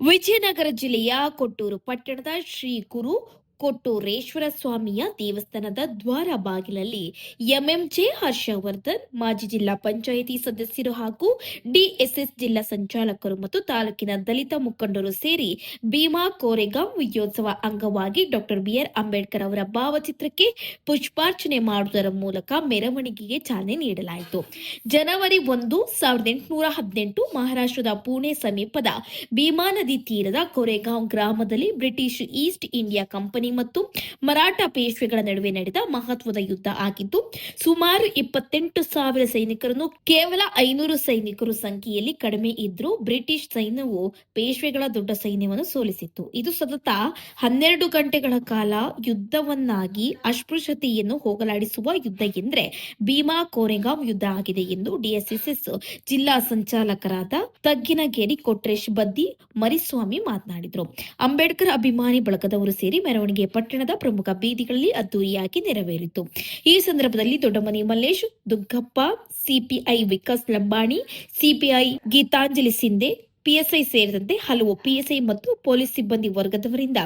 ವಿಜಯನಗರ ಜಿಲ್ಲೆಯ ಕೊಟ್ಟೂರು ಪಟ್ಟಣದ ಶ್ರೀ ಗುರು ಕೊಟ್ಟೂರೇಶ್ವರ ಸ್ವಾಮಿಯ ದೇವಸ್ಥಾನದ ದ್ವಾರ ಬಾಗಿಲಲ್ಲಿ ಎಂಎಂಜೆ ಹರ್ಷವರ್ಧನ್ ಮಾಜಿ ಜಿಲ್ಲಾ ಪಂಚಾಯಿತಿ ಸದಸ್ಯರು ಹಾಗೂ ಡಿಎಸ್ಎಸ್ ಜಿಲ್ಲಾ ಸಂಚಾಲಕರು ಮತ್ತು ತಾಲೂಕಿನ ದಲಿತ ಮುಖಂಡರು ಸೇರಿ ಭೀಮಾ ಕೋರೆಗಾಂವ್ ವಿಜಯೋತ್ಸವ ಅಂಗವಾಗಿ ಡಾಕ್ಟರ್ ಬಿಆರ್ ಅಂಬೇಡ್ಕರ್ ಅವರ ಭಾವಚಿತ್ರಕ್ಕೆ ಪುಷ್ಪಾರ್ಚನೆ ಮಾಡುವುದರ ಮೂಲಕ ಮೆರವಣಿಗೆಗೆ ಚಾಲನೆ ನೀಡಲಾಯಿತು. ಜನವರಿ 1, 1818 ಮಹಾರಾಷ್ಟ್ರದ ಪುಣೆ ಸಮೀಪದ ಭೀಮಾ ನದಿ ತೀರದ ಕೋರೆಗಾಂವ್ ಗ್ರಾಮದಲ್ಲಿ ಬ್ರಿಟಿಷ್ ಈಸ್ಟ್ ಇಂಡಿಯಾ ಕಂಪನಿ ಮತ್ತು ಮರಾಠ ಪೇಶ್ವೆಗಳ ನಡುವೆ ನಡೆದ ಮಹತ್ವದ ಯುದ್ಧ ಆಗಿದ್ದು, ಸುಮಾರು 28,000 ಸೈನಿಕರನ್ನು ಕೇವಲ 500 ಸೈನಿಕರು ಸಂಖ್ಯೆಯಲ್ಲಿ ಕಡಿಮೆ ಇದ್ದರೂ ಬ್ರಿಟಿಷ್ ಸೈನ್ಯವು ಪೇಶ್ವೆಗಳ ದೊಡ್ಡ ಸೈನ್ಯವನ್ನು ಸೋಲಿಸಿತ್ತು. ಇದು ಸತತ 12 ಗಂಟೆಗಳ ಕಾಲ ಯುದ್ಧವನ್ನಾಗಿ ಅಸ್ಪೃಶ್ಯತೆಯನ್ನು ಹೋಗಲಾಡಿಸುವ ಯುದ್ಧ ಎಂದರೆ ಭೀಮಾ ಕೋರೆಗಾಂವ್ ಯುದ್ಧ ಆಗಿದೆ ಎಂದು ಡಿಎಸ್ಎಸ್ ಜಿಲ್ಲಾ ಸಂಚಾಲಕರಾದ ತಗ್ಗಿನಗೇರಿ ಕೊಟ್ರೇಶ್ ಬದ್ದಿ ಮರಿಸ್ವಾಮಿ ಮಾತನಾಡಿದರು. ಅಂಬೇಡ್ಕರ್ ಅಭಿಮಾನಿ ಬಳಗದವರು ಸೇರಿ ಮೆರವಣಿಗೆ ಪಟ್ಟಣದ ಪ್ರಮುಖ ಬೀದಿಗಳಲ್ಲಿ ಅದ್ದೂರಿಯಾಗಿ ನೆರವೇರಿತು. ಈ ಸಂದರ್ಭದಲ್ಲಿ Doddamani Mallesh, Duggappa, CPI Vikas Lambani, CPI Geetanjali Sindhe, PSI ಸೇರಿದಂತೆ ಹಲವು ಪಿಎಸ್ಐ ಮತ್ತು ಪೊಲೀಸ್ ಸಿಬ್ಬಂದಿ ವರ್ಗದವರಿಂದ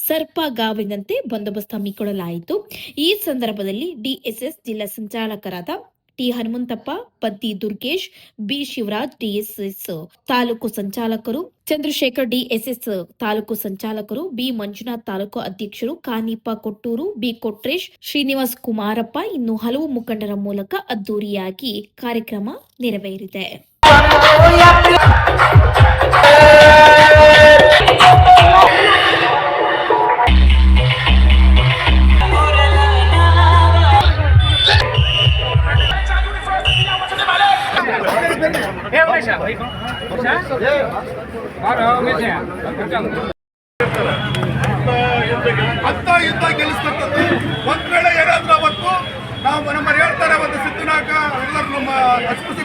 ಸರ್ಪಗಾವಿನಂತೆ ಬಂದೋಬಸ್ತ್ ಹಮ್ಮಿಕೊಳ್ಳಲಾಯಿತು. ಈ ಸಂದರ್ಭದಲ್ಲಿ ಡಿಎಸ್ಎಸ್ ಜಿಲ್ಲಾ ಸಂಚಾಲಕರಾದ T Hanumanthappa, Paddi Durgesh, B Shivaraj DSS taluk ಸಂಚಾಲಕರು, ಚಂದ್ರಶೇಖರ್ ಡಿಎಸ್ಎಸ್ ತಾಲೂಕು ಸಂಚಾಲಕರು, ಬಿ ಮಂಜುನಾಥ್ ತಾಲೂಕು ಅಧ್ಯಕ್ಷರು, ಕಾನಿಪ್ಪ ಕೊಟ್ಟೂರು, ಬಿ ಕೊಟ್ರೇಶ್, ಶ್ರೀನಿವಾಸ್ ಕುಮಾರಪ್ಪ ಇನ್ನು ಹಲವು ಮುಖಂಡರ ಮೂಲಕ ಅದ್ದೂರಿಯಾಗಿ ಕಾರ್ಯಕ್ರಮ ನೆರವೇರಿದೆ. ಅಂತ ಯುದ್ಧ ಗೆಲ್ಲಿಸ್ತಕ್ಕಂಥ ಒಂದ್ ವೇಳೆ ಏನಾದ್ರೂ ಅವತ್ತು ನಾವು ನಮ್ಮ ಹೇಳ್ತಾರೆ ಒಂದು ಸಿದ್ಧನಾಗ ಎಲ್ಲರೂ ನಮ್ಮ ಅಸ್ಪೃಶ್ಯ